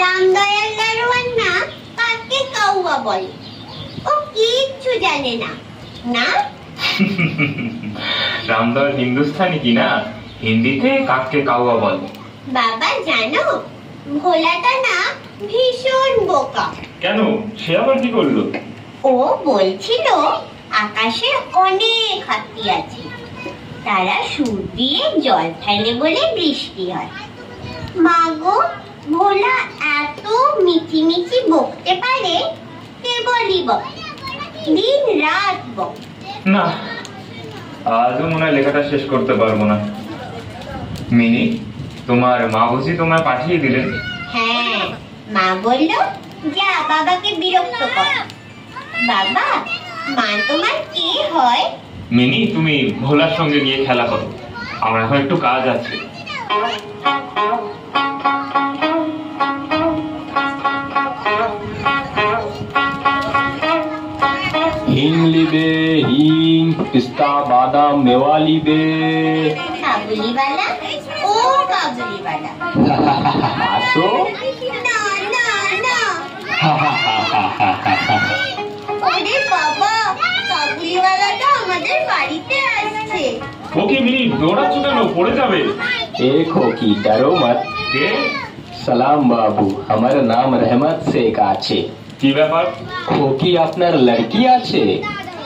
রামদয়াল দারোয়ান না কাকে কাউয়া বলে, ও কিচ্ছু জানে না। না রামদয়াল হিন্দুস্তানি কি না, হিন্দিতে কাককে কাউয়া বলে। বাবা জানো, ভোলাটা না ভীষণ বোকা। কেন, সে আবার কি করলো? ও বলছিল আকাশে অনেক হাতি আছে, তারা সুর দিয়ে জল ফেলে বলে বৃষ্টি হয়। মা গো, ভোলা এত মিচি মিচি বকতে পারে, কেবলই বকে, দিন রাত বকে। না, আজও মনে হয় লেখাটা শেষ করতে পারবো না। মিনি, তোমার মা বুঝি তোমায় পাঠিয়ে দিলেন? হ্যাঁ, মা বলল যা বাবাকে বিরক্ত কর। বাবা, মা তোমার কে হয়? মিনি, তুমি ভোলার সঙ্গে গিয়ে খেলা করো, আমার এখন একটু কাজ আছে। হিং লিবে, হিং, পিস্তা, বাদাম, মেওয়া লিবে। কাবুলিওয়ালা, ও কাবুলিওয়ালা। আসো। না না না। ওরে বাবা, কাবুলিওয়ালাটা আমাদের বাড়িতে আসছে। ওকে মিনি, দৌড়াচ্ছ কেন, পড়ে যাবে। एक हो की डरो मत। কে? সালাম বাবু, আমার নাম রহমত শেখ আছে। কি ব্যাপার? খোকি আপনার লড়কি আছে?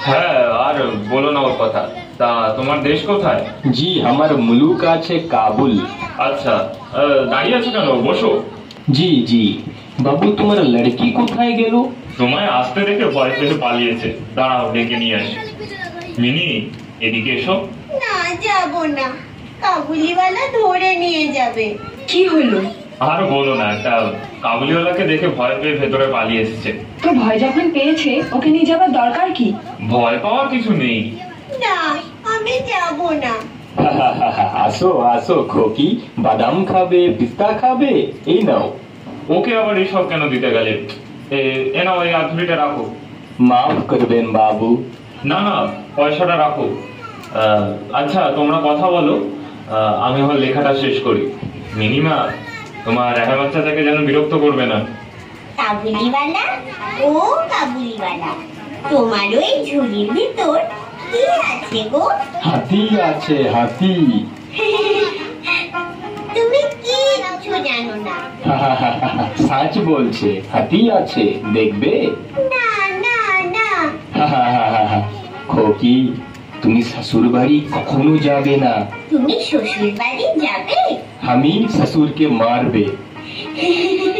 হ্যাঁ, আর বলো না ওর কথা। তা তোমার দেশ কোথায়? জি, আমার মুলুক আছে কাবুল। আচ্ছা, দাঁড়িয়ে আছো কেন, বসো। জি জি। বাবু, তোমার লড়কি কোথায় গেল? তোমায় আসতে দেখে ভয় পেয়ে পালিয়েছে। দাঁড়াও, ডেকে নিয়ে আসি। মিনি, এদিকে এসো। না, যাব না, কাবুলিওয়ালা ধরে নিয়ে যাবে। কি হলো? আর বলো না, একটা কাবুলিওয়ালাকে দেখে ভয় পেয়ে ভেতরে পালিয়ে এসেছে। তো ভয় যখন পেয়েছে, ওকে নিয়ে যাবার দরকার কি? ভয় পাওয়ার কিছু নেই। না, আমি যাব না। আসো আসো খোকি, বাদাম খাবে, পিস্তা খাবে, এই নাও। ওকে আবার এইসব কেন দিতে গেলে? এ নাও, এই আধুরিটা রাখো। মাফ করবেন বাবু। না না, পয়সাটা রাখো। আচ্ছা, তোমরা কথা বলো, আমি আমার লেখাটা শেষ করি। মিনিমা, তোমার রেহাই বাচ্চাটাকে যেন বিরক্ত করবে না। কাবুলিওয়ালা, ও কাবুলিওয়ালা, তোমার ওই ঝুড়ির ভিতর কি আছে গো? হাতি আছে, হাতি। তুমি কিচ্ছু জানো না। সাচ বলছে, হাতি আছে, দেখবে? না না না। খোকি, তুমি শ্বশুর বাড়ি কখনো যাবে না। তুমি শ্বশুর বাড়ি যাবে? আমি শ্বশুরকে মারবে।